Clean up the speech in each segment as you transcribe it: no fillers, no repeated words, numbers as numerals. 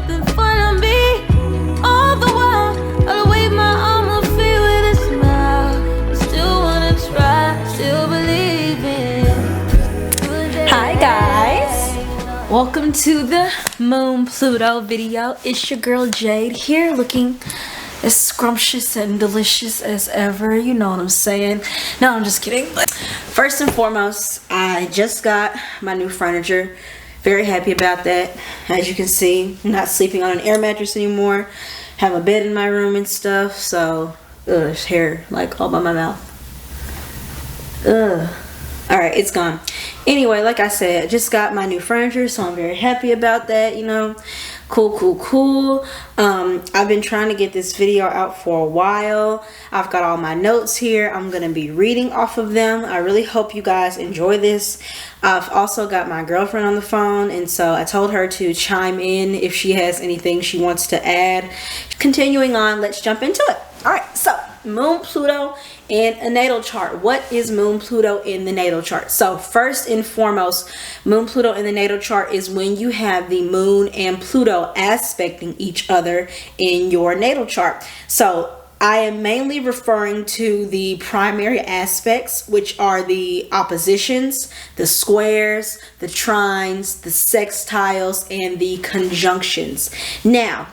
then follow me. All the while, I'll wave my arm off you with a smile. Still wanna try, still believe in. Hi guys, welcome to the Moon-Pluto video. It's your girl Jade here, looking as scrumptious and delicious as ever. You know what I'm saying. No, I'm just kidding. But first and foremost, I just got my new furniture. Very happy about that. As you can see, I'm not sleeping on an air mattress anymore. Have a bed in my room and stuff. So, there's hair like all by my mouth. Alright, it's gone. Anyway, like I said, I just got my new furniture, so I'm very happy about that, you know. Cool. I've been trying to get this video out for a while. I've got all my notes here. I'm going to be reading off of them. I really hope you guys enjoy this. I've also got my girlfriend on the phone, and so I told her to chime in if she has anything she wants to add. Continuing on, let's jump into it. Alright, so Moon, Pluto, and a natal chart. What is Moon, Pluto in the natal chart? So first and foremost, Moon, Pluto in the natal chart is when you have the Moon and Pluto aspecting each other in your natal chart. So I am mainly referring to the primary aspects, which are the oppositions, the squares, the trines, the sextiles, and the conjunctions. Now,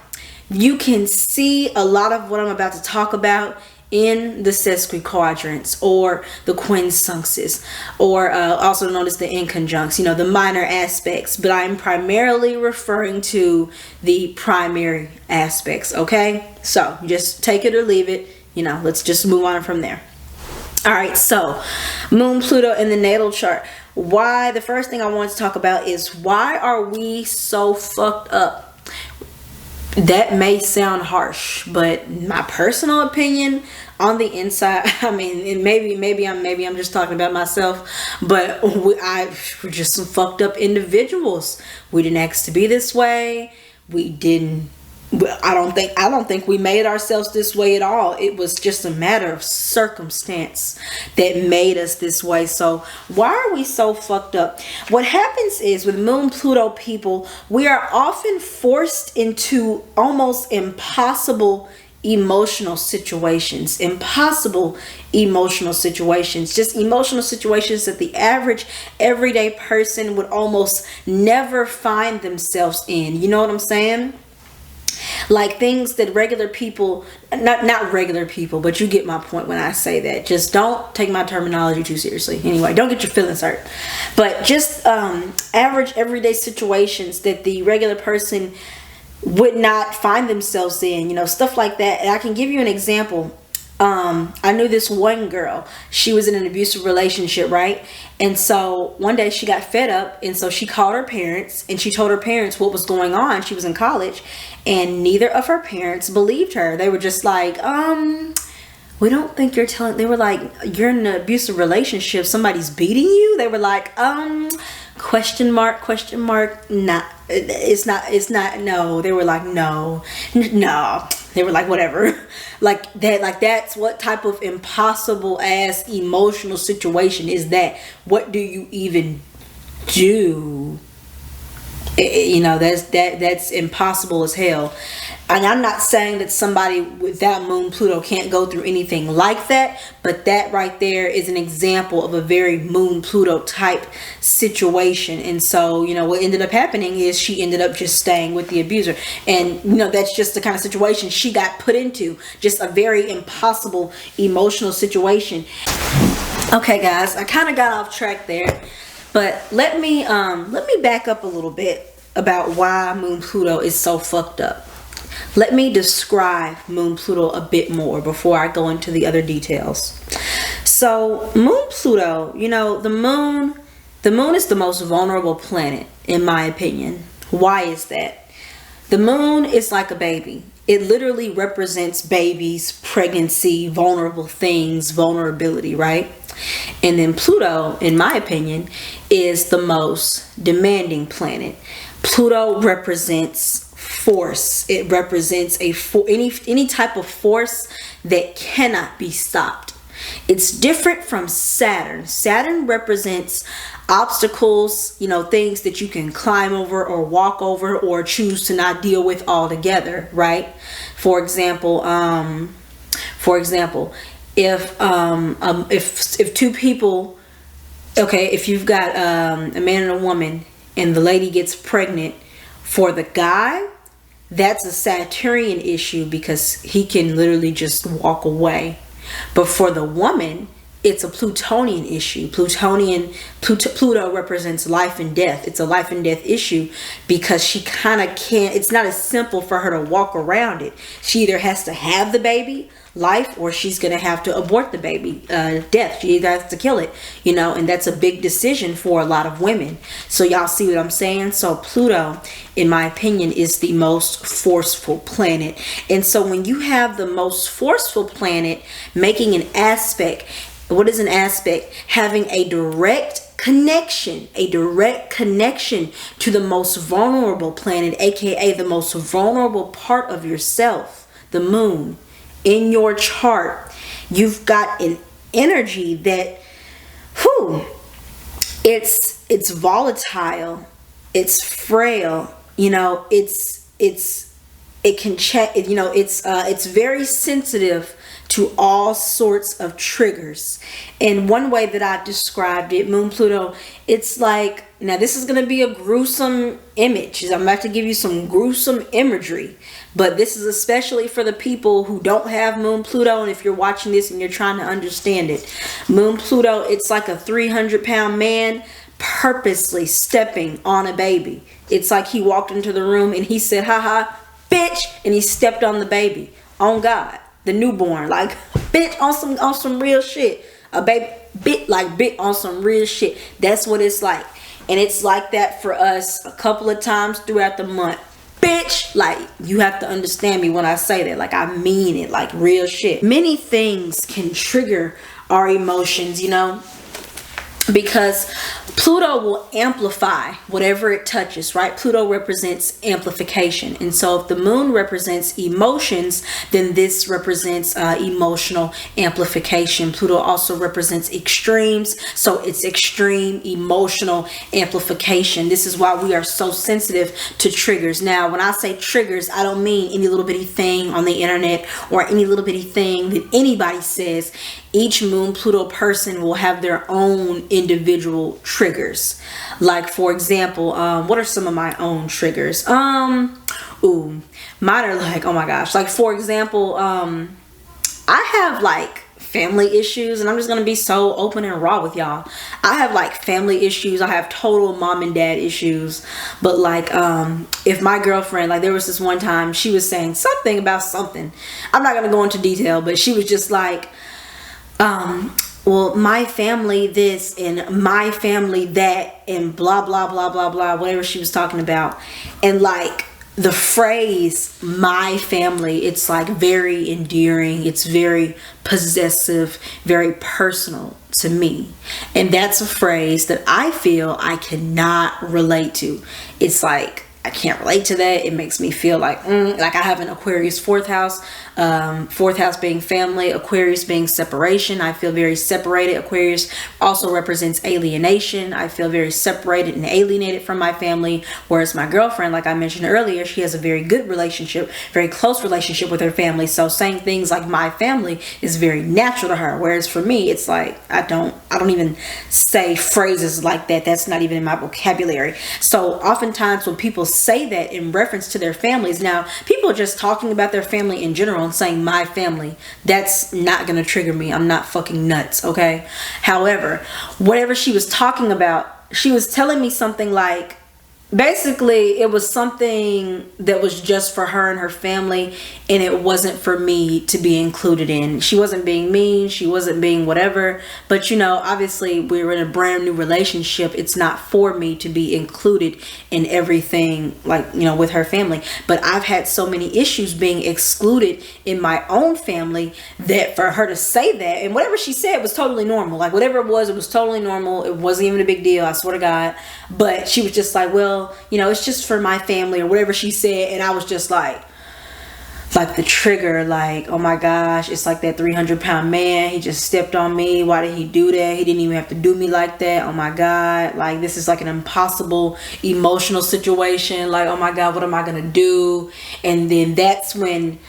you can see a lot of what I'm about to talk about in the sesquiquadrants or the quincunxes, or also known as the inconjuncts, you know, the minor aspects. But I'm primarily referring to the primary aspects, okay? So just take it or leave it, you know, let's just move on from there. All right, so Moon, Pluto in the natal chart. Why? The first thing I want to talk about is, why are we so fucked up? That may sound harsh, but my personal opinion, on the inside, I mean, and maybe I'm just talking about myself, but we're just some fucked up individuals. We didn't ask to be this way. We didn't. I don't think we made ourselves this way at all. It was just a matter of circumstance that made us this way. So why are we so fucked up? What happens is, with Moon Pluto people, we are often forced into almost impossible emotional situations. Just emotional situations that the average everyday person would almost never find themselves in. You know what I'm saying? Like things that regular people, not regular people, but you get my point when I say that. Just don't take my terminology too seriously. Anyway, don't get your feelings hurt. But just average everyday situations that the regular person would not find themselves in, you know, stuff like that. And I can give you an example. I knew this one girl. She was in an abusive relationship, right? And so one day she got fed up, and so she called her parents, and she told her parents what was going on. She was in college, and neither of her parents believed her. They were just like, we don't think you're telling. They were like, you're in an abusive relationship, somebody's beating you? They were like, question mark, not, it's not, no. They were like, no. They were like, whatever. Like that's what type of impossible ass emotional situation is that? What do you even do? You know, that's impossible as hell. And I'm not saying that somebody without Moon Pluto can't go through anything like that, but that right there is an example of a very Moon Pluto type situation. And so, you know, what ended up happening is she ended up just staying with the abuser. And, you know, that's just the kind of situation she got put into. Just a very impossible emotional situation. Okay, guys, I kind of got off track there. But let me back up a little bit about why Moon Pluto is so fucked up. Let me describe Moon Pluto a bit more before I go into the other details. So Moon Pluto, you know, the moon is the most vulnerable planet, in my opinion. Why is that? The moon is like a baby. It literally represents babies, pregnancy, vulnerable things, vulnerability, right? And then Pluto, in my opinion, is the most demanding planet. Pluto represents force. It represents any type of force that cannot be stopped. It's different from Saturn. Saturn represents obstacles, you know, things that you can climb over or walk over or choose to not deal with altogether, right? For example, if two people, okay, if you've got a man and a woman and the lady gets pregnant, for the guy, that's a Saturnian issue because he can literally just walk away. But for the woman, it's a Plutonian issue. Pluto represents life and death. It's a life and death issue because she kind of can't, it's not as simple for her to walk around it. She either has to have the baby, life, or she's going to have to abort the baby, death. She either has to kill it, you know, and that's a big decision for a lot of women. So y'all see what I'm saying? So Pluto, in my opinion, is the most forceful planet. And so when you have the most forceful planet making an aspect, what is an aspect? Having a direct connection to the most vulnerable planet, aka the most vulnerable part of yourself, the moon. In your chart, you've got an energy that, it's volatile, it's frail, you know, it's very sensitive to all sorts of triggers. And one way that I described it, Moon Pluto, it's like, now this is going to be a gruesome image. I'm about to give you some gruesome imagery, but this is especially for the people who don't have Moon Pluto. And if you're watching this and you're trying to understand it, Moon Pluto, it's like a 300-pound man purposely stepping on a baby. It's like he walked into the room and he said, haha, bitch, and he stepped on the baby. On God. The newborn, like, bitch, on some real shit. A baby, bit on some real shit. That's what it's like. And it's like that for us a couple of times throughout the month. Bitch, like, you have to understand me when I say that. Like, I mean it, like real shit. Many things can trigger our emotions, you know, because Pluto will amplify whatever it touches, right? Pluto represents amplification. And so if the moon represents emotions, then this represents emotional amplification. Pluto also represents extremes. So it's extreme emotional amplification. This is why we are so sensitive to triggers. Now, when I say triggers, I don't mean any little bitty thing on the internet or any little bitty thing that anybody says. Each Moon Pluto person will have their own individual triggers. Like, for example, what are some of my own triggers? Mine are like, oh my gosh. Like, for example, I have like family issues, and I'm just gonna be so open and raw with y'all. I have like family issues. I have total mom and dad issues. But like, if my girlfriend, like, there was this one time she was saying something about something. I'm not gonna go into detail, but she was just like, well, my family this and my family that and blah, blah, blah, blah, blah, whatever she was talking about. And like the phrase, my family, it's like very endearing. It's very possessive, very personal to me. And that's a phrase that I feel I cannot relate to. It's like, I can't relate to that. It makes me feel like I have an Aquarius fourth house being family, Aquarius being separation. I feel very separated. Aquarius also represents alienation. I feel very separated and alienated from my family. Whereas my girlfriend, like I mentioned earlier, she has a very good relationship, very close relationship with her family. So saying things like my family is very natural to her. Whereas for me, it's like, I don't even say phrases like that. That's not even in my vocabulary. So oftentimes when people say that in reference to their families, now people are just talking about their family in general and saying my family, that's not gonna trigger me. I'm not fucking nuts, okay? However, whatever she was talking about, she was telling me something like, basically it was something that was just for her and her family, and it wasn't for me to be included in. She wasn't being mean, she wasn't being whatever, but you know, obviously we're in a brand new relationship. It's not for me to be included in everything, like, you know, with her family. But I've had so many issues being excluded in my own family that for her to say that, and whatever she said was totally normal. Like, whatever it was totally normal. It wasn't even a big deal, I swear to God. But she was just like, well, you know, it's just for my family, or whatever she said. And I was just like, like the trigger, like, oh my gosh, it's like that 300-pound man, he just stepped on me. Why did he do that? He didn't even have to do me like that. Oh my God, like this is like an impossible emotional situation. Like, oh my God, what am I gonna do? And then that's when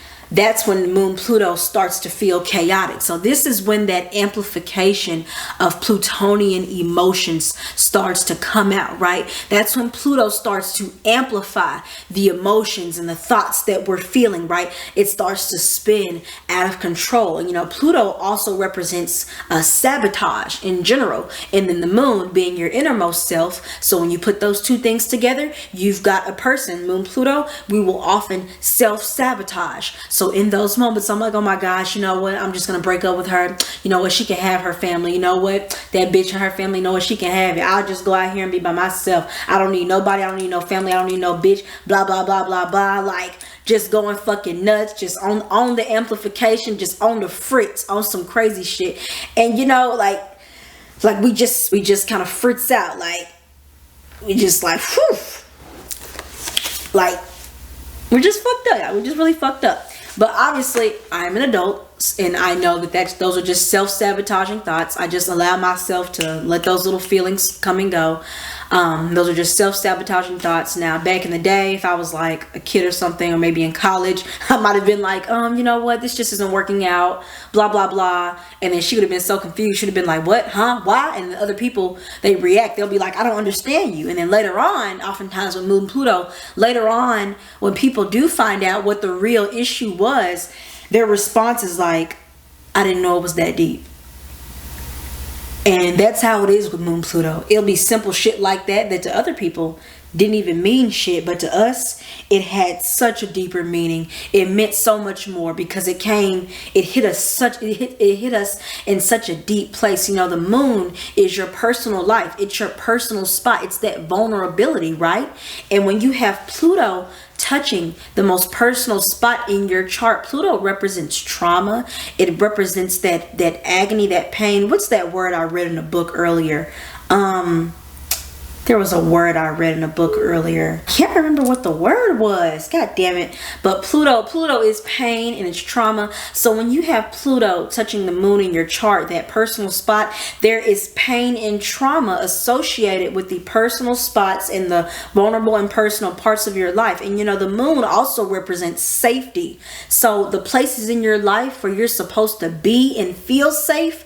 Moon Pluto starts to feel chaotic. So this is when that amplification of Plutonian emotions starts to come out, right? That's when Pluto starts to amplify the emotions and the thoughts that we're feeling, right? It starts to spin out of control. And you know, Pluto also represents sabotage in general, and then the moon being your innermost self. So when you put those two things together, you've got a person, Moon Pluto, we will often self-sabotage. So in those moments, I'm like, oh my gosh, you know what? I'm just going to break up with her. You know what? She can have her family. You know what? That bitch and her family, you know what? She can have it. I'll just go out here and be by myself. I don't need nobody. I don't need no family. I don't need no bitch. Blah, blah, blah, blah, blah. Like, just going fucking nuts. Just on the amplification. Just on the fritz. On some crazy shit. And, you know, like we just kind of fritz out. Like, we just like, whew. Like, we're just fucked up. We're just really fucked up. But obviously, I'm an adult, and I know that those are just self-sabotaging thoughts. I just allow myself to let those little feelings come and go. Those are just self-sabotaging thoughts. Now, back in the day, if I was like a kid or something, or maybe in college, I might have been like, you know what, this just isn't working out, blah, blah, blah. And then she would have been so confused. She would have been like, what, huh, why? And the other people, they react. They'll be like, I don't understand you. And then later on, oftentimes with Moon Pluto, later on, when people do find out what the real issue was, their response is like, I didn't know it was that deep. And that's how it is with Moon Pluto. It'll be simple shit like that to other people didn't even mean shit, but to us it had such a deeper meaning. It meant so much more because it hit us in such a deep place. You know, the moon is your personal life. It's your personal spot. It's that vulnerability, right? And when you have Pluto touching the most personal spot in your chart, Pluto represents trauma. It represents that agony, that pain. What's that word I read in a book earlier? There was a word I read in a book earlier. Can't remember what the word was. God damn it. But Pluto is pain and it's trauma. So when you have Pluto touching the moon in your chart, that personal spot, there is pain and trauma associated with the personal spots and the vulnerable and personal parts of your life. And you know, the moon also represents safety. So the places in your life where you're supposed to be and feel safe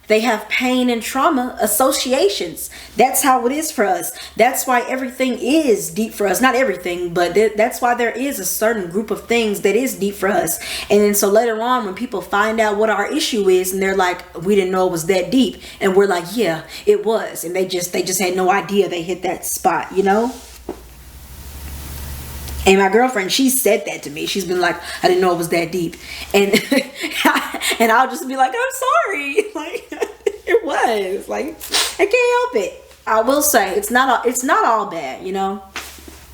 they have pain and trauma associations. That's how it is for us. That's why everything is deep for us. Not everything, but that's why there is a certain group of things that is deep for us. And then so later on, when people find out what our issue is, and they're like, we didn't know it was that deep. And we're like, yeah, it was. And they just had no idea they hit that spot, you know? And my girlfriend, she said that to me. She's been like, I didn't know it was that deep. And and I'll just be like, I'm sorry. Like, it was. Like, I can't help it. I will say, it's not all bad, you know?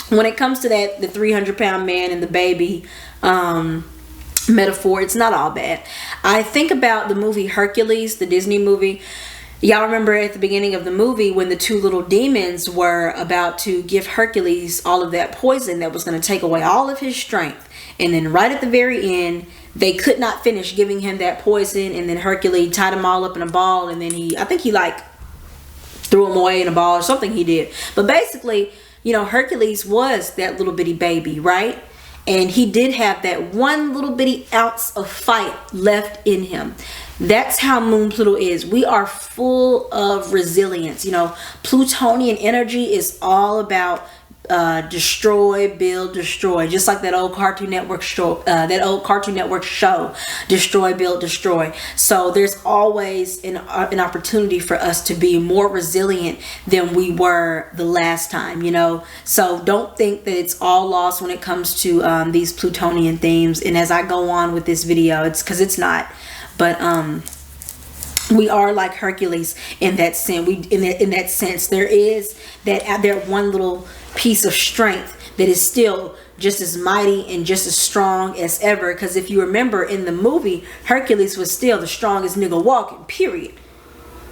When it comes to the 300-pound man and the baby metaphor, it's not all bad. I think about the movie Hercules, the Disney movie. Y'all remember at the beginning of the movie when the two little demons were about to give Hercules all of that poison that was going to take away all of his strength. And then right at the very end, they could not finish giving him that poison. And then Hercules tied them all up in a ball. And then I think he like threw them away in a ball or something he did. But basically, you know, Hercules was that little bitty baby, right? And he did have that one little bitty ounce of fight left in him. That's how Moon Pluto is. We are full of resilience. You know, Plutonian energy is all about destroy, build, destroy. Just like that old Cartoon Network show, Destroy, Build, Destroy. So there's always an opportunity for us to be more resilient than we were the last time, you know. So don't think that it's all lost when it comes to these Plutonian themes. And as I go on with this video, it's because it's not. But we are like Hercules in that sense. In that sense, there is that one little piece of strength that is still just as mighty and just as strong as ever. Because if you remember in the movie, Hercules was still the strongest nigga walking. Period.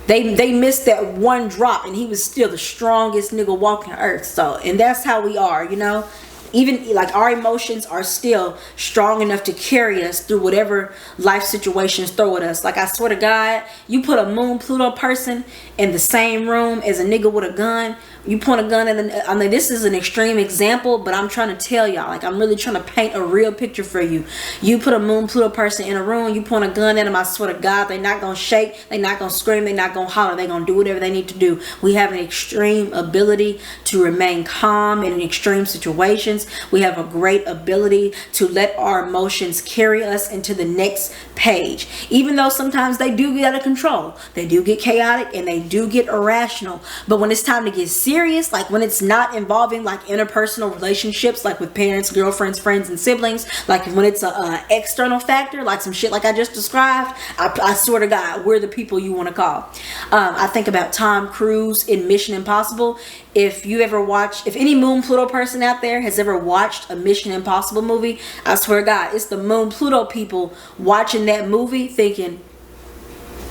They missed that one drop, and he was still the strongest nigga walking earth. So, and that's how we are, you know. even like our emotions are still strong enough to carry us through whatever life situations throw at us. Like, I swear to God, you put a Moon-Pluto person in the same room as a nigga with a gun, you point a gun at them. I mean, this is an extreme example, but I'm trying to tell y'all, like, I'm really trying to paint a real picture for you. You put a Moon-Pluto person in a room, you point a gun at them, I swear to God, they're not gonna shake, they're not gonna scream, they're not gonna holler, they're gonna do whatever they need to do. We have an extreme ability to remain calm in extreme situations. We have a great ability to let our emotions carry us into the next page, even though sometimes they do get out of control, they do get chaotic, and they do get irrational. But when it's time to get serious, like when it's not involving like interpersonal relationships, like with parents, girlfriends, friends, and siblings, like when it's a external factor, like some shit like I just described, I swear to God, we're the people you want to call. I think about Tom Cruise in Mission Impossible. If any Moon-Pluto person out there has ever watched a Mission Impossible movie, I swear to God, it's the Moon-Pluto people watching that movie thinking,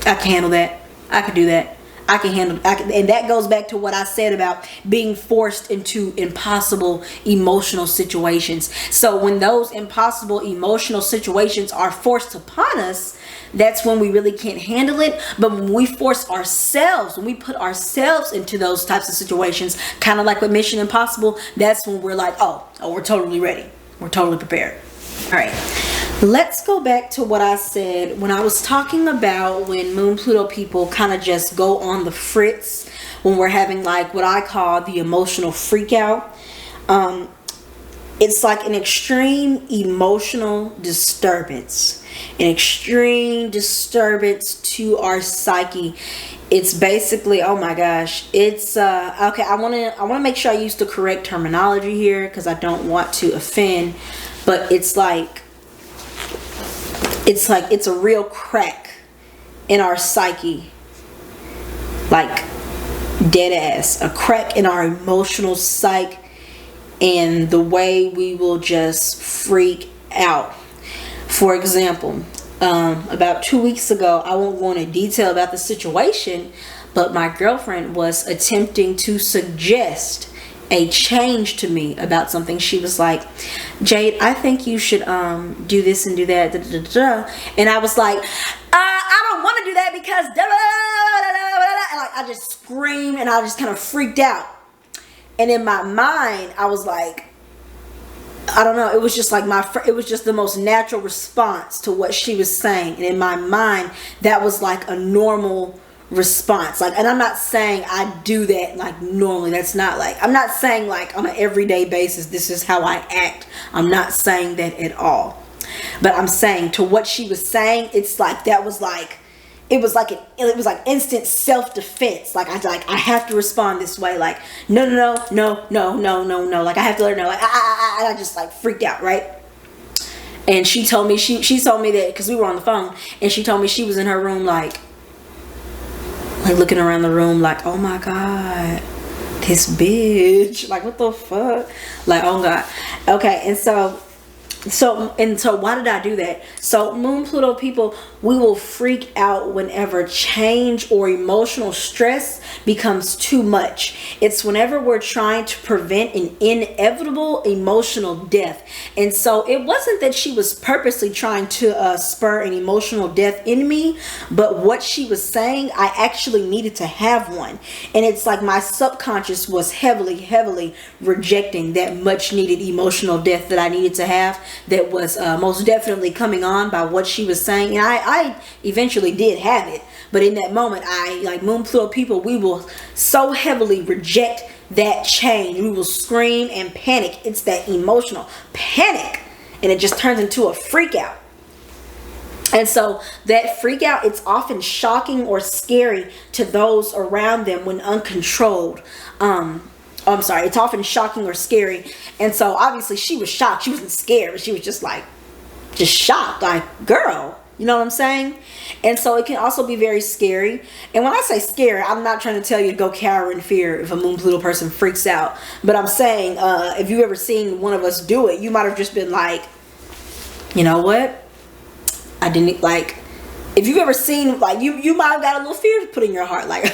I can handle that, I can do that, I can handle it. And that goes back to what I said about being forced into impossible emotional situations. So when those impossible emotional situations are forced upon us, that's when we really can't handle it. But when we force ourselves, when we put ourselves into those types of situations, kind of like with Mission Impossible, that's when we're like, oh, we're totally ready, we're totally prepared. All right, let's go back to what I said when I was talking about when Moon-Pluto people kind of just go on the fritz when we're having like what I call the emotional freakout. It's like an extreme emotional disturbance, an extreme disturbance to our psyche. It's basically, oh my gosh, it's okay, I want to make sure I use the correct terminology here because I don't want to offend, but it's a real crack in our psyche, like dead ass, a crack in our emotional psyche, and the way we will just freak out. For example, about 2 weeks ago, I won't go into detail about the situation, but my girlfriend was attempting to suggest a change to me about something. She was like, Jade, I think you should do this and do that, and I was like, I don't want to do that because and like I just screamed and I just kind of freaked out. And in my mind, I was like, I don't know, it was just like it was just the most natural response to what she was saying. And in my mind, that was like a normal response. Like, and I'm not saying I do that like normally. That's not like, I'm not saying like on an everyday basis, this is how I act. I'm not saying that at all. But I'm saying to what she was saying, it's like, that was like, it was like instant self-defense. Like I have to respond this way. Like, no. Like I have to let her know. Like, I just like freaked out, right? And she told me, she told me that, because we were on the phone, and she told me she was in her room like looking around the room like, oh my God, this bitch, like what the fuck? Like, oh God. Okay, and so why did I do that? So Moon-Pluto people, we will freak out whenever change or emotional stress becomes too much. It's whenever we're trying to prevent an inevitable emotional death. And so it wasn't that she was purposely trying to spur an emotional death in me, but what she was saying, I actually needed to have one. And it's like my subconscious was heavily rejecting that much needed emotional death that I needed to have, that was most definitely coming on by what she was saying. And I eventually did have it, but in that moment, like Moon-Pluto people, we will so heavily reject that change. We will scream and panic. It's that emotional panic, and it just turns into a freak out. And so that freak out, it's often shocking or scary to those around them when uncontrolled. I'm sorry, it's often shocking or scary. And so obviously she was shocked. She wasn't scared, but she was just shocked, like, girl, you know what I'm saying? And so it can also be very scary. And when I say scary, I'm not trying to tell you to go cower in fear if a Moon-Pluto person freaks out. But I'm saying, if you've ever seen one of us do it, you might have just been like, you know what? I didn't, like, if you've ever seen, like, you might have got a little fear put in your heart, like,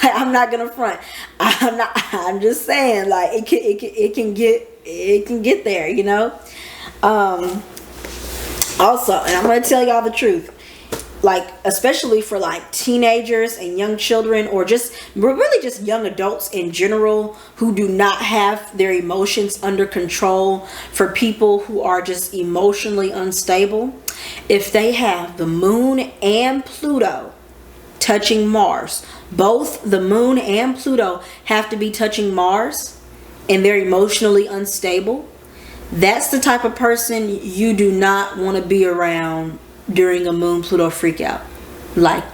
I'm not gonna front, I'm just saying, like, it can get there, you know. Also, and I'm gonna tell y'all the truth, like, especially for like teenagers and young children, or just really just young adults in general who do not have their emotions under control, for people who are just emotionally unstable, if they have the moon and Pluto touching Mars, both the moon and Pluto have to be touching Mars, and they're emotionally unstable, that's the type of person you do not want to be around during a Moon-Pluto freakout. Like,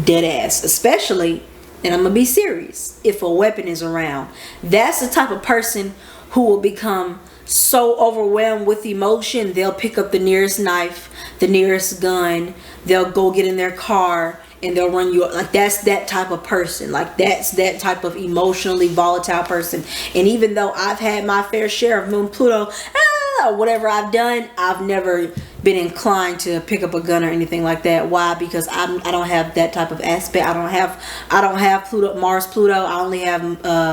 dead ass. Especially, and I'm gonna be serious, if a weapon is around. That's the type of person who will become so overwhelmed with emotion, they'll pick up the nearest knife, the nearest gun, they'll go get in their car, and they'll run you up. Like, that's that type of person. Like, that's that type of emotionally volatile person. And even though I've had my fair share of Moon-Pluto, whatever I've done, I've never been inclined to pick up a gun or anything like that. Why? Because I don't have that type of aspect. I don't have Pluto, Mars, Pluto. I only have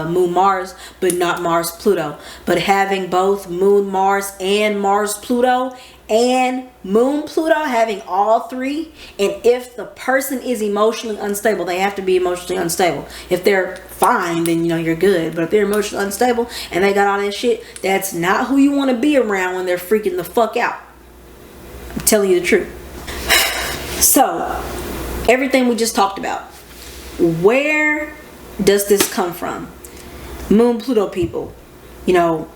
Moon, Mars, but not Mars, Pluto. But having both Moon, Mars, and Mars, Pluto, and Moon, Pluto, having all three, and if the person is emotionally unstable, they have to be emotionally unstable. If they're fine, then you know you're good. But if they're emotionally unstable and they got all that shit, that's not who you want to be around when they're freaking the fuck out. I'm telling you the truth. So, everything we just talked about, where does this come from? Moon, Pluto people, you know,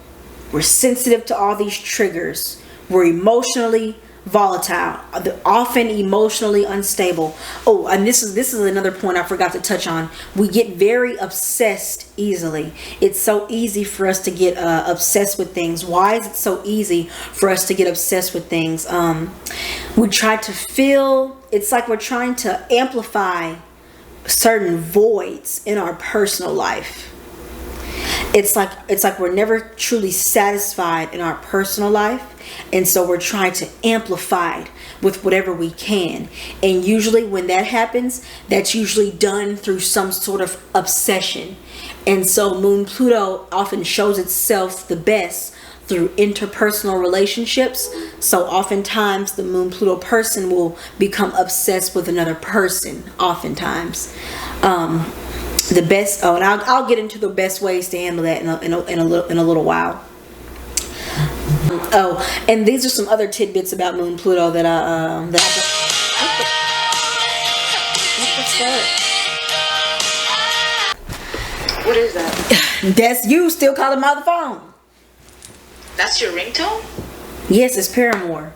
we're sensitive to all these triggers. We're emotionally volatile, often emotionally unstable. Oh, and this is another point I forgot to touch on. We get very obsessed easily. It's so easy for us to get obsessed with things. Why is it so easy for us to get obsessed with things? We try to fill, it's like we're trying to amplify certain voids in our personal life. It's like we're never truly satisfied in our personal life, and so we're trying to amplify it with whatever we can. And usually when that happens, that's usually done through some sort of obsession. And so Moon Pluto often shows itself the best through interpersonal relationships. So oftentimes the Moon Pluto person will become obsessed with another person, oftentimes. The best, and I'll get into the best ways to handle that in a little while. Oh, and these are some other tidbits about Moon Pluto that What is that? That's you still calling my phone. That's your ringtone? Yes, it's Paramore.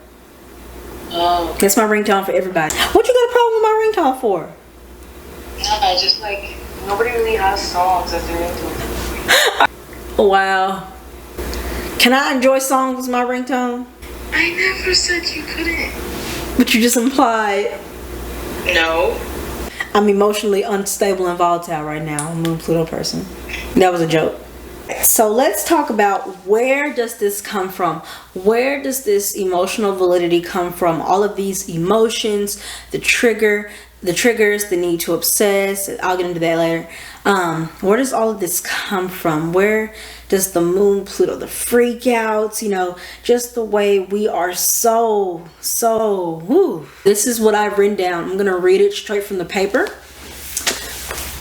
Oh, okay. That's my ringtone for everybody. What you got a problem with my ringtone for? No, just like nobody really has songs as their ringtone. Wow. Can I enjoy songs with my ringtone? I never said you couldn't. But you just implied. No. I'm emotionally unstable and volatile right now. I'm a Moon Pluto person. That was a joke. So let's talk about, where does this come from? Where does this emotional validity come from? All of these emotions, the triggers, the need to obsess. I'll get into that later. Where does all of this come from? Where does the Moon Pluto, the freakouts, you know, just the way we are so woo. This is what I've written down. I'm gonna read it straight from the paper.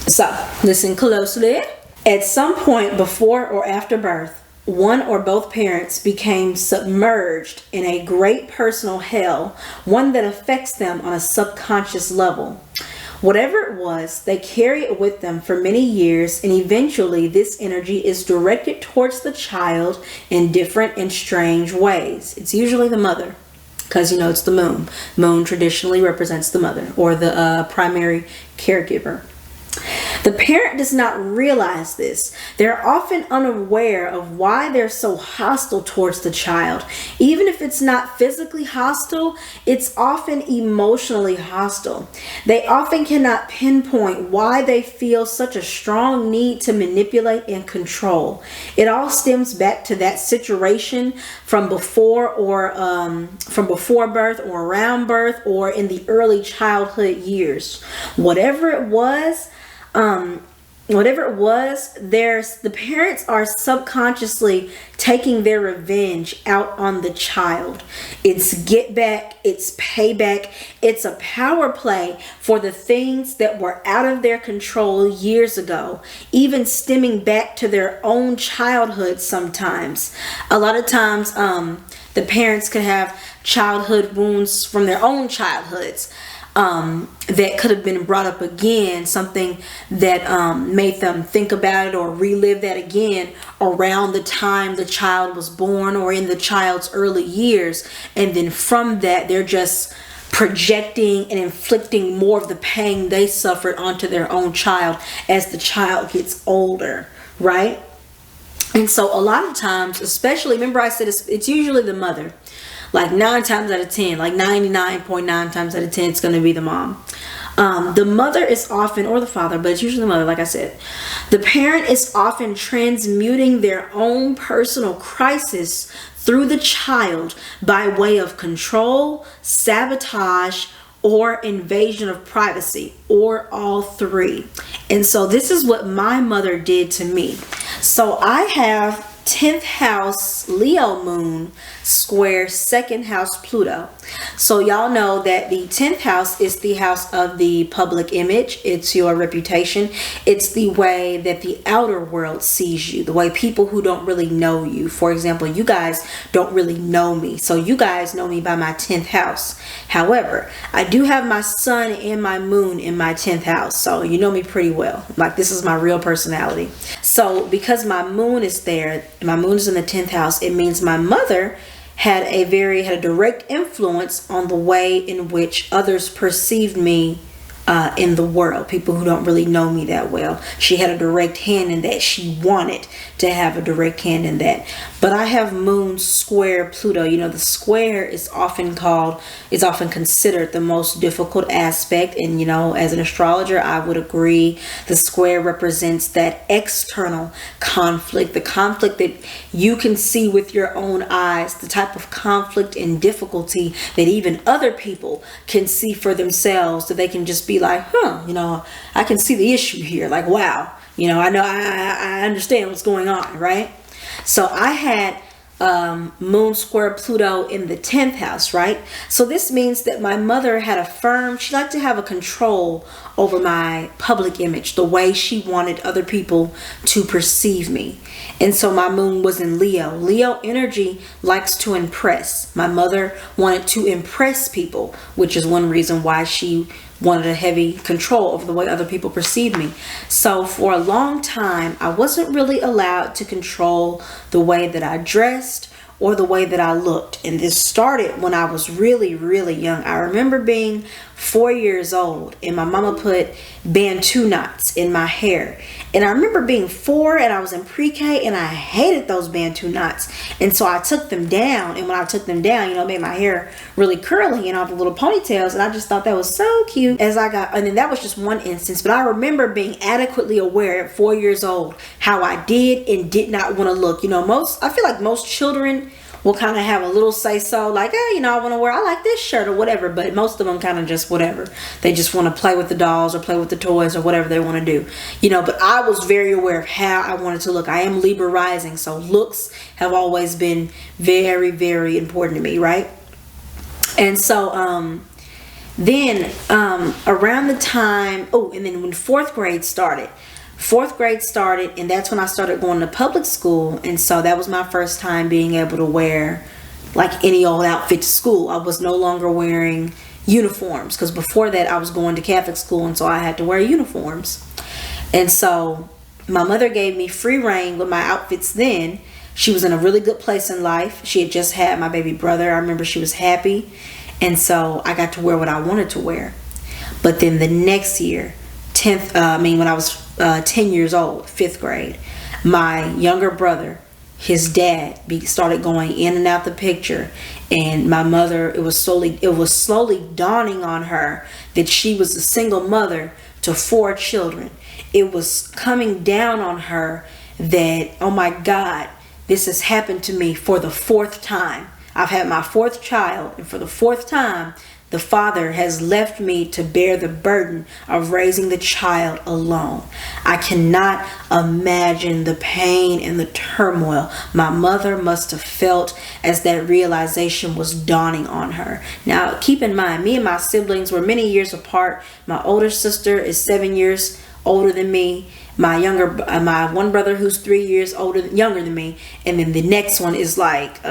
So listen closely. At some point before or after birth, one or both parents became submerged in a great personal hell, one that affects them on a subconscious level. Whatever it was, they carry it with them for many years, and eventually this energy is directed towards the child in different and strange ways. It's usually the mother, because you know it's the moon. Moon traditionally represents the mother, or the primary caregiver. The parent does not realize this. They're often unaware of why they're so hostile towards the child. Even if it's not physically hostile, it's often emotionally hostile. They often cannot pinpoint why they feel such a strong need to manipulate and control. It all stems back to that situation from before birth or around birth or in the early childhood years. Whatever it was, the parents are subconsciously taking their revenge out on the child. It's get back, it's payback, it's a power play for the things that were out of their control years ago, even stemming back to their own childhood sometimes. A lot of times, the parents could have childhood wounds from their own childhoods. That could have been brought up again, something that made them think about it or relive that again around the time the child was born or in the child's early years. And then from that, they're just projecting and inflicting more of the pain they suffered onto their own child as the child gets older, right? And so a lot of times, especially, remember I said it's usually the mother. Like 9 times out of 10, like 99.9 times out of 10, it's going to be the mom. The mother is often, or the father, but it's usually the mother, like I said. The parent is often transmuting their own personal crisis through the child by way of control, sabotage, or invasion of privacy, or all three. And so this is what my mother did to me. So I have 10th house Leo moon square 2nd house Pluto. So y'all know that the 10th house is the house of the public image. It's your reputation. It's the way that the outer world sees you, the way people who don't really know you. For example, you guys don't really know me, so you guys know me by my 10th house. However, I do have my sun and my moon in my 10th house, so you know me pretty well. Like, this is my real personality. So because my moon is there, my moon is in the 10th house, it means my mother had a direct influence on the way in which others perceived me in the world, people who don't really know me that well. She had a direct hand in that. She wanted to have a direct hand in that. But I have moon square Pluto. You know, the square is often considered the most difficult aspect. And, you know, as an astrologer, I would agree. The square represents that external conflict, the conflict that you can see with your own eyes, the type of conflict and difficulty that even other people can see for themselves, that they can just be like, you know, I can see the issue here. Like, wow, you know, I understand what's going on, right? So I had moon square Pluto in the 10th house, right? So this means that my mother had she liked to have a control over my public image, the way she wanted other people to perceive me. And so my moon was in Leo. Leo energy likes to impress. My mother wanted to impress people, which is one reason why she wanted a heavy control over the way other people perceive me. So for a long time, I wasn't really allowed to control the way that I dressed or the way that I looked. And this started when I was really, really young. I remember being 4 years old and my mama put Bantu knots in my hair. And I remember being 4 and I was in pre-K and I hated those Bantu knots. And so I took them down. And when I took them down, you know, it made my hair really curly and all the little ponytails. And I just thought that was so cute. And then that was just one instance. But I remember being adequately aware at 4 years old how I did and did not want to look. You know, I feel like most children will kind of have a little say-so, like, you know, I like this shirt or whatever. But most of them kind of just whatever. They just want to play with the dolls or play with the toys or whatever they want to do. You know, but I was very aware of how I wanted to look. I am Libra rising, so looks have always been very, very important to me, right? And so then around the time, and then when 4th grade started, and that's when I started going to public school. And so that was my first time being able to wear like any old outfit to school. I was no longer wearing uniforms, because before that I was going to Catholic school, and so I had to wear uniforms. And so my mother gave me free reign with my outfits then. She was in a really good place in life. She had just had my baby brother. I remember she was happy. And so I got to wear what I wanted to wear. But then the next year, when I was 10 years old, 5th grade, my younger brother, his dad started going in and out the picture, and my mother, it was slowly dawning on her that she was a single mother to 4 children. It was coming down on her that, oh my God, this has happened to me for the 4th time. I've had my 4th child, and for the 4th time, the father has left me to bear the burden of raising the child alone. I cannot imagine the pain and the turmoil my mother must have felt as that realization was dawning on her. Now, keep in mind, me and my siblings were many years apart. My older sister is 7 years older than me. My one brother who's 3 years younger than me, and then the next one is like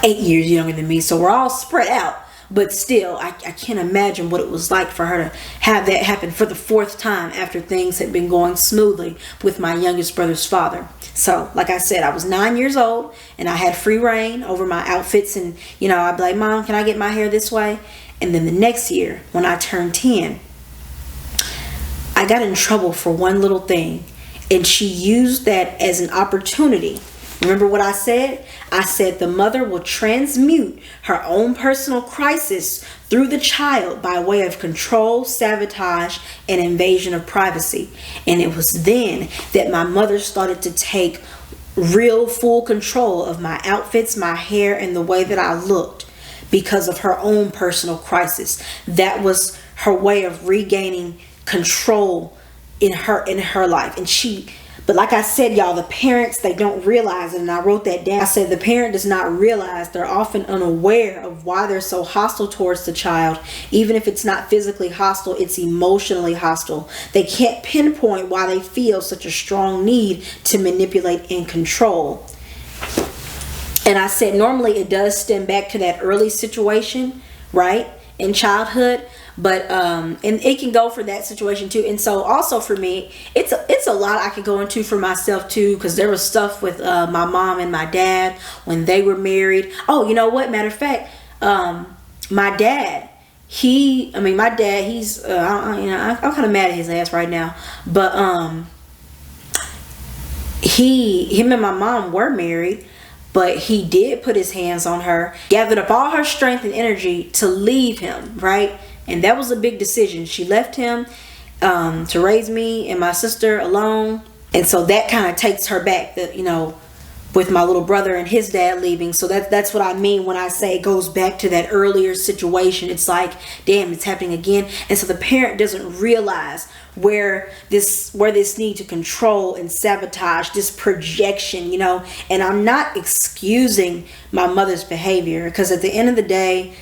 8 years younger than me. So we're all spread out, but still, I can't imagine what it was like for her to have that happen for the 4th time after things had been going smoothly with my youngest brother's father. So, like I said, I was 9 years old, and I had free reign over my outfits, and I'd be like, Mom, can I get my hair this way? And then the next year, when I turned 10, I got in trouble for one little thing, and she used that as an opportunity. Remember what I said? I said the mother will transmute her own personal crisis through the child by way of control, sabotage, and invasion of privacy. And it was then that my mother started to take real full control of my outfits, my hair, and the way that I looked because of her own personal crisis. That was her way of regaining control in her life. But like I said, y'all, the parents, they don't realize it, and I wrote that down. I said the parent does not realize, they're often unaware of why they're so hostile towards the child. Even if it's not physically hostile, it's emotionally hostile. They can't pinpoint why they feel such a strong need to manipulate and control. And I said normally it does stem back to that early situation, right, in childhood. But and it can go for that situation too. And so also for me, it's a lot I could go into for myself too, because there was stuff with my mom and my dad when they were married. Oh, you know what? Matter of fact, my dad, he's I'm kind of mad at his ass right now, but him and my mom were married. But he did put his hands on her, gathered up all her strength and energy to leave him, right? And that was a big decision. She left him to raise me and my sister alone. And so that kind of takes her back, with my little brother and his dad leaving. So that's what I mean when I say it goes back to that earlier situation. It's like, damn, it's happening again. And so the parent doesn't realize where this need to control and sabotage, this projection, and I'm not excusing my mother's behavior, because at the end of the day,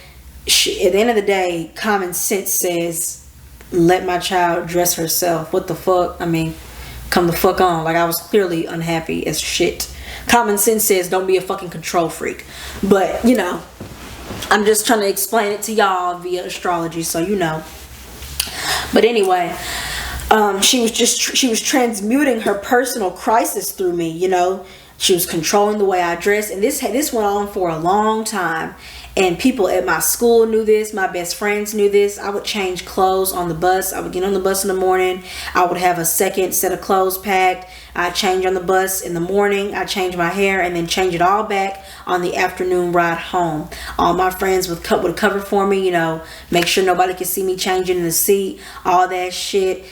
common sense says, let my child dress herself. What the fuck? Come the fuck on. Like, I was clearly unhappy as shit. Common sense says don't be a fucking control freak. But, I'm just trying to explain it to y'all via astrology, so But anyway, she was transmuting her personal crisis through me, She was controlling the way I dressed, and this went on for a long time. And people at my school knew this. My best friends knew this. I would change clothes on the bus. I would get on the bus in the morning. I would have a second set of clothes packed. I'd change on the bus in the morning. I'd change my hair and then change it all back on the afternoon ride home. All my friends would cover for me, make sure nobody could see me changing in the seat, all that shit.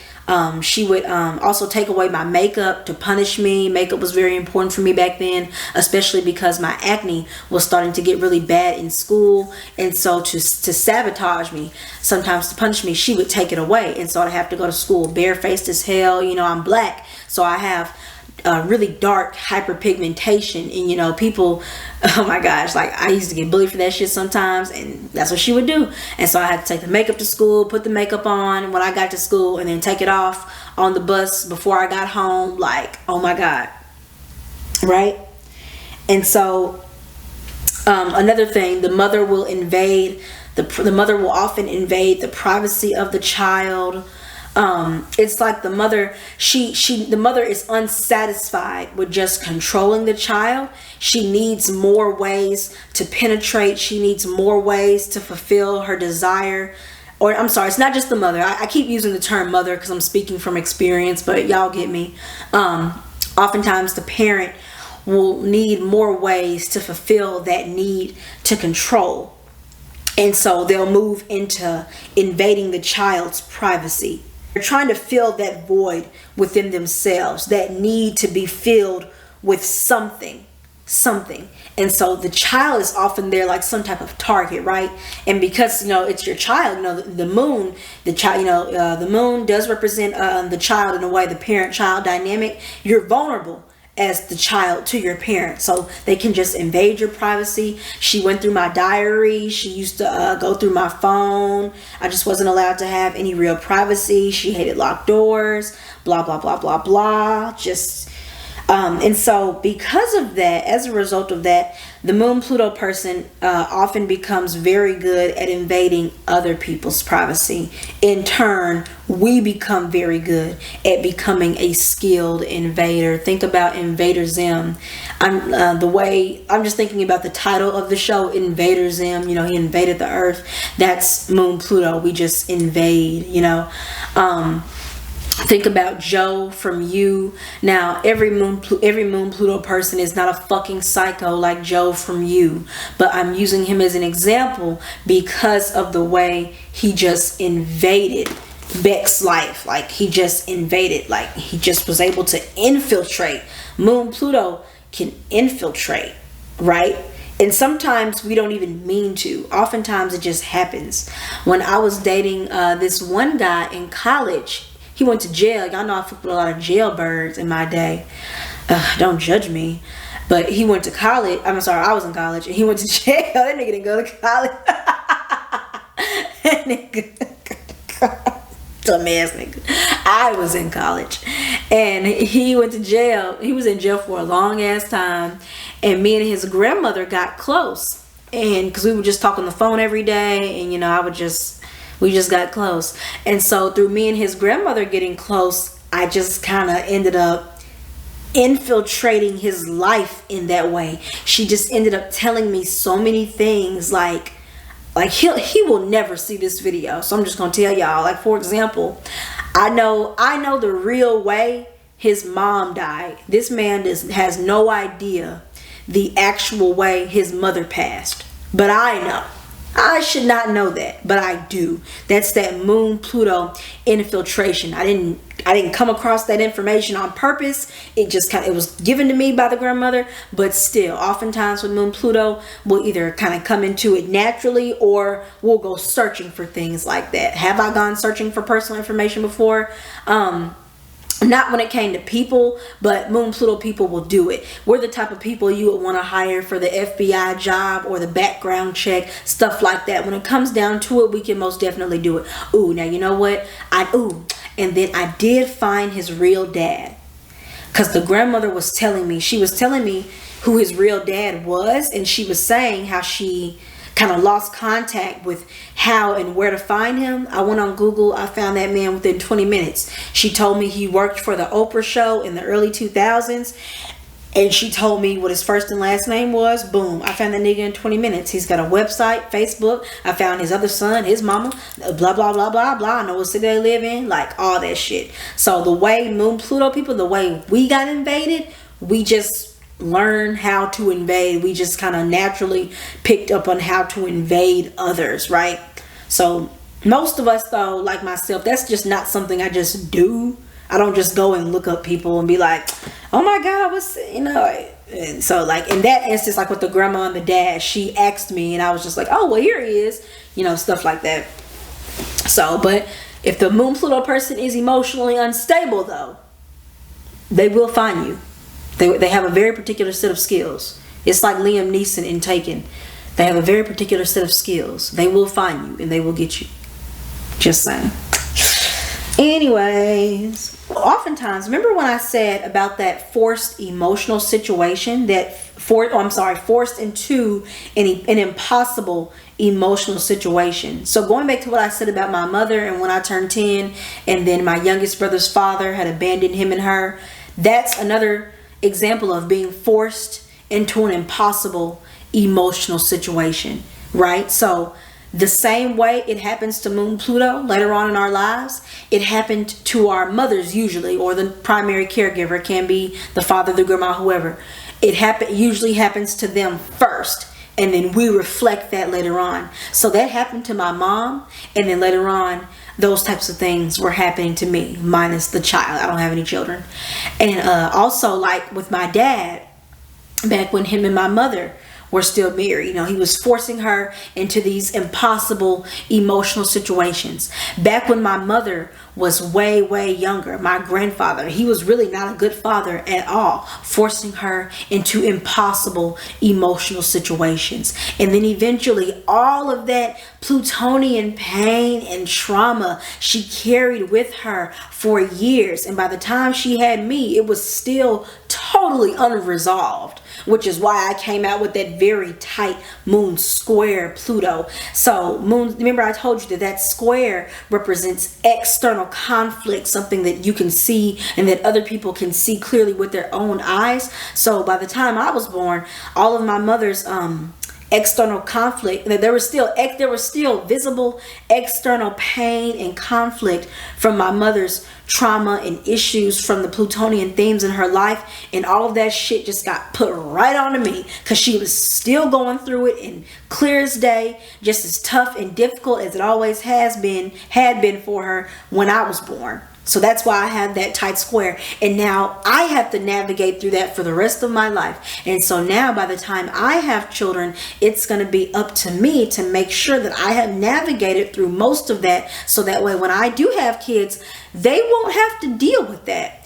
She would also take away my makeup to punish me. Makeup was very important for me back then, especially because my acne was starting to get really bad in school. And so to sabotage me, sometimes to punish me, she would take it away. And so I'd have to go to school barefaced as hell. I'm black, so I have really dark hyperpigmentation, and people, oh my gosh, like I used to get bullied for that shit sometimes, and that's what she would do. And so I had to take the makeup to school, put the makeup on when I got to school, and then take it off on the bus before I got home. Like, oh my God, right? And so another thing, the mother will often invade the privacy of the child. It's like the mother is unsatisfied with just controlling the child. She needs more ways to penetrate. She needs more ways to fulfill her desire or I'm sorry, it's not just the mother. I keep using the term mother because I'm speaking from experience, but y'all get me. Oftentimes the parent will need more ways to fulfill that need to control. And so they'll move into invading the child's privacy. They're trying to fill that void within themselves, that need to be filled with something. And so the child is often there like some type of target, right? And because, it's your child, the moon, the child, the moon does represent the child in a way, the parent-child dynamic. You're vulnerable as the child to your parent, so they can just invade your privacy. She went through my diary. She used to go through my phone. I just wasn't allowed to have any real privacy. She hated locked doors, blah blah blah blah blah. And so because of that, as a result of that, the Moon-Pluto person often becomes very good at invading other people's privacy. In turn, we become very good at becoming a skilled invader. Think about Invader Zim. I'm just thinking about the title of the show, Invader Zim. He invaded the earth. That's Moon-Pluto. We just invade, Think about Joe from You. Now, every Moon-Pluto person is not a fucking psycho like Joe from You, but I'm using him as an example because of the way he just invaded Beck's life. Like, he just invaded. Like, he just was able to infiltrate. Moon-Pluto can infiltrate, right? And sometimes we don't even mean to. Oftentimes it just happens. When I was dating this one guy in college, he went to jail. Y'all know I fucked with a lot of jailbirds in my day. Don't judge me. But he went to college. I was in college. And he went to jail. That nigga didn't go to college. That nigga. Dumbass nigga. I was in college. And he went to jail. He was in jail for a long ass time. And me and his grandmother got close. And because we would just talk on the phone every day. And, we just got close. And so through me and his grandmother getting close, I just kind of ended up infiltrating his life in that way. She just ended up telling me so many things, like he will never see this video, so I'm just gonna tell y'all. Like, for example, I know the real way his mom died. This man has no idea the actual way his mother passed, but I know. I should not know that, but I do. That's that Moon-Pluto infiltration. I didn't come across that information on purpose. It was given to me by the grandmother, but still, oftentimes with Moon-Pluto, we'll either kind of come into it naturally or we'll go searching for things like that. Have I gone searching for personal information before? Not when it came to people, but Moon-Pluto people will do it. We're the type of people you would want to hire for the FBI job or the background check, stuff like that. When it comes down to it, we can most definitely do it. Ooh, now you know what? And then I did find his real dad. Because the grandmother was telling me who his real dad was, and she was saying how she kind of lost contact with how and where to find him. I went on Google. I found that man within 20 minutes. She told me he worked for the Oprah show in the early 2000s. And she told me what his first and last name was. Boom. I found that nigga in 20 minutes. He's got a website, Facebook. I found his other son, his mama, blah, blah, blah, blah, blah. I know what city they live in. Like, all that shit. So the way Moon-Pluto people, the way we got invaded, we just learn how to invade. We just kind of naturally picked up on how to invade others, right? So most of us, though, like myself, that's just not something I just do. I don't just go and look up people and be like, oh my God, and so like in that instance, like with the grandma and the dad, she asked me and I was just like, oh, well, here he is, stuff like that. So, but if the Moon-Pluto person is emotionally unstable, though, they will find you. They have a very particular set of skills. It's like Liam Neeson in Taken. They have a very particular set of skills. They will find you and they will get you. Just saying. Anyways, oftentimes, remember when I said about that forced emotional situation, forced into an impossible emotional situation. So going back to what I said about my mother and when I turned 10 and then my youngest brother's father had abandoned him and her, that's another example of being forced into an impossible emotional situation, right? So the same way it happens to Moon Pluto later on in our lives, it happened to our mothers usually, or the primary caregiver. It can be the father, the grandma, whoever. It usually happens to them first, and then we reflect that later on. So that happened to my mom, and then later on, those types of things were happening to me, minus the child. I don't have any children. And also, like with my dad, back when him and my mother were still married, you know, he was forcing her into these impossible emotional situations. Back when my mother was way younger, my grandfather, he was really not a good father at all, forcing her into impossible emotional situations. And then eventually all of that Plutonian pain and trauma she carried with her for years, and by the time she had me, it was still totally unresolved, which is why I came out with that very tight moon square Pluto. So moon, remember I told you that square represents external conflict, something that you can see and that other people can see clearly with their own eyes. So by the time I was born, all of my mother's external conflict, there was still visible external pain and conflict from my mother's trauma and issues from the Plutonian themes in her life, and all of that shit just got put right onto me because she was still going through it, and clear as day, just as tough and difficult as it always had been for her when I was born. So that's why I have that tight square, and now I have to navigate through that for the rest of my life. And so now by the time I have children, it's going to be up to me to make sure that I have navigated through most of that, so that way when I do have kids, they won't have to deal with that.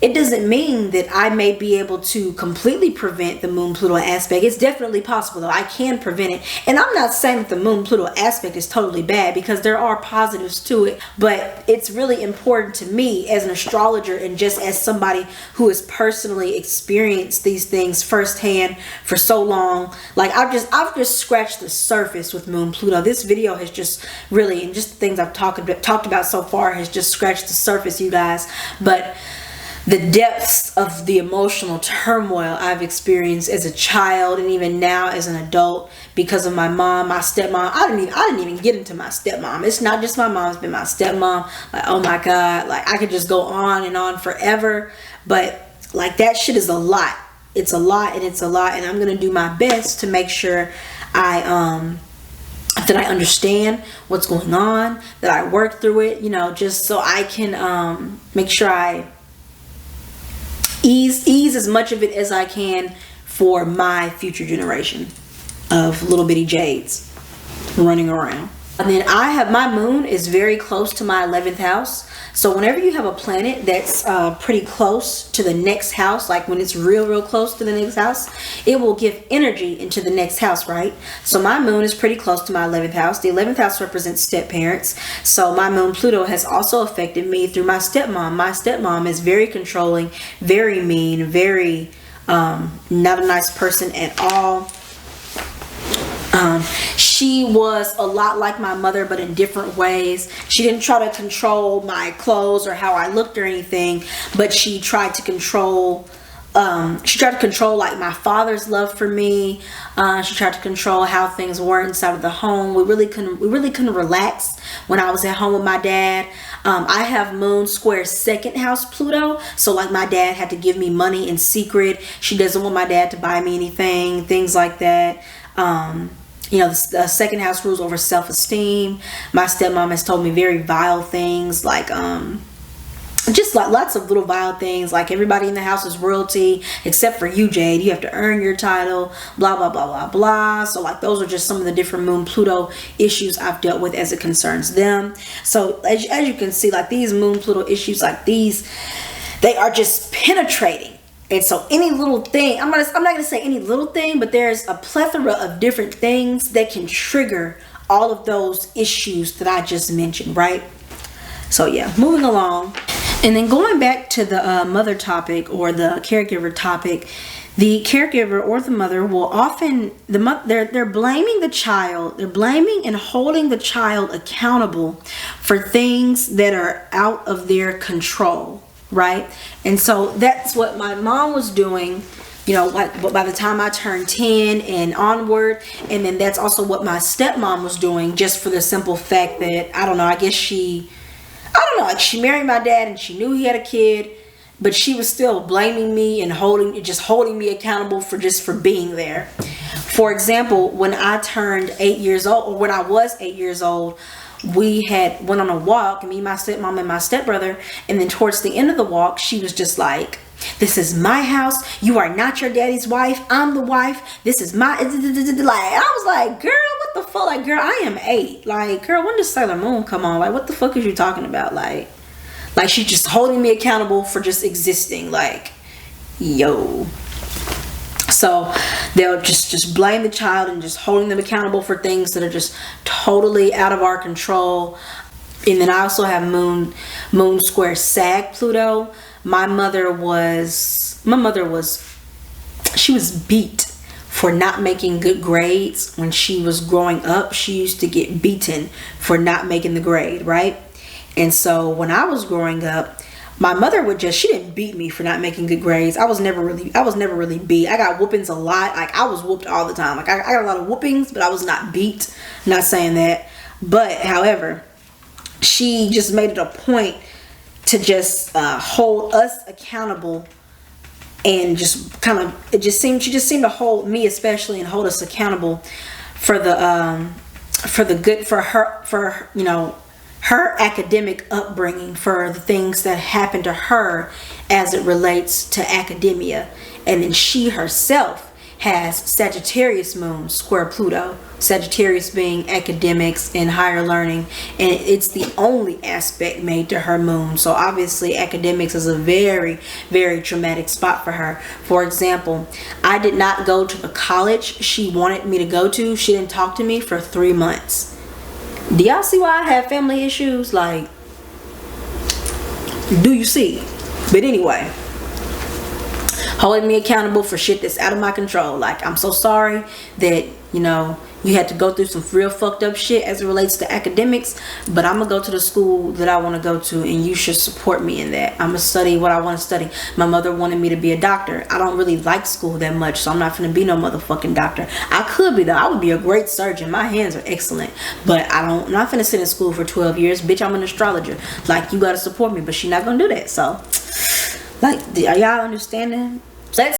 It doesn't mean that I may be able to completely prevent the Moon-Pluto aspect. It's definitely possible, though. I can prevent it. And I'm not saying that the Moon-Pluto aspect is totally bad, because there are positives to it. But it's really important to me as an astrologer, and just as somebody who has personally experienced these things firsthand for so long. Like, I've just scratched the surface with Moon-Pluto. This video has just really, and just the things I've talked about so far, has just scratched the surface, you guys. But the depths of the emotional turmoil I've experienced as a child, and even now as an adult, because of my mom, my stepmom. I didn't even get into my stepmom. It's not just my mom, it's been my stepmom. Like, oh my God, like I could just go on and on forever. But like, that shit is a lot. It's a lot, and it's a lot, and I'm gonna do my best to make sure that I understand what's going on, that I work through it, you know, just so I can make sure I ease as much of it as I can for my future generation of little bitty jades running around. And then my moon is very close to my 11th house. So whenever you have a planet that's pretty close to the next house, like when it's real close to the next house, it will give energy into the next house, right? So my moon is pretty close to my 11th house. The 11th house represents step parents. So my moon Pluto has also affected me through my stepmom. My stepmom is very controlling, very mean, very not a nice person at all. She was a lot like my mother, but in different ways. She didn't try to control my clothes or how I looked or anything, but she tried to control like my father's love for me. She tried to control how things were inside of the home. We really couldn't relax when I was at home with my dad. I have moon square 2nd house Pluto, so like my dad had to give me money in secret. She doesn't want my dad to buy me anything, things like that. You know, the 2nd house rules over self-esteem. My stepmom has told me very vile things, like just like lots of little vile things, like everybody in the house is royalty except for you, Jade. You have to earn your title, blah blah blah blah blah. So like, those are just some of the different Moon Pluto issues I've dealt with as it concerns them. So as you can see, like these Moon Pluto issues, like these, they are just penetrating. And so any little thing, I'm not going to say any little thing, but there's a plethora of different things that can trigger all of those issues that I just mentioned, right? So yeah, moving along. And then going back to the mother topic, or the caregiver topic, the caregiver or the mother will often, they're blaming the child, they're blaming and holding the child accountable for things that are out of their control. Right? And so that's what my mom was doing, you know, like, but by the time I turned 10 and onward, and then that's also what my stepmom was doing, just for the simple fact that, I don't know, I guess she married my dad and she knew he had a kid, but she was still blaming me and holding me accountable for being there. For example, when I turned 8 years old, or when I was 8 years old, we had went on a walk, me, my stepmom, and my stepbrother, and then towards the end of the walk, she was just like, "This is my house. You are not your daddy's wife. I'm the wife. This is my," like, I was like, girl, what the fuck? Like, girl, I am 8. Like, girl, when does Sailor Moon come on? Like, what the fuck is you talking about? Like she's just holding me accountable for just existing. Like, yo. So they'll just blame the child and just holding them accountable for things that are just totally out of our control. And then I also have Moon square Sag Pluto. My mother was beat for not making good grades when she was growing up. She used to get beaten for not making the grade, right? And so when I was growing up, my mother she didn't beat me for not making good grades. I was never really beat. I got whoopings a lot. Like, I was whooped all the time. Like, I got a lot of whoopings, but I was not beat. I'm not saying that. But, however, she just made it a point to just hold us accountable, and just kind of, she just seemed to hold me especially and hold us accountable for her, you know, her academic upbringing, for the things that happened to her as it relates to academia. And then she herself has Sagittarius Moon square Pluto, Sagittarius being academics and higher learning, and it's the only aspect made to her moon. So obviously academics is a very, very traumatic spot for her. For example, I did not go to the college she wanted me to go to. She didn't talk to me for 3 months. Do y'all see why I have family issues? Like, do you see? But anyway, holding me accountable for shit that's out of my control. Like, I'm so sorry that, you know, you had to go through some real fucked up shit as it relates to academics, but I'm gonna go to the school that I want to go to, and you should support me in that. I'm gonna study what I want to study. My mother wanted me to be a doctor. I don't really like school that much, so I'm not gonna be no motherfucking doctor. I could be though. I would be a great surgeon. My hands are excellent, but I'm not gonna sit in school for 12 years. Bitch, I'm an astrologer. Like, you gotta support me, but she not gonna do that. So, like, are y'all understanding? So that's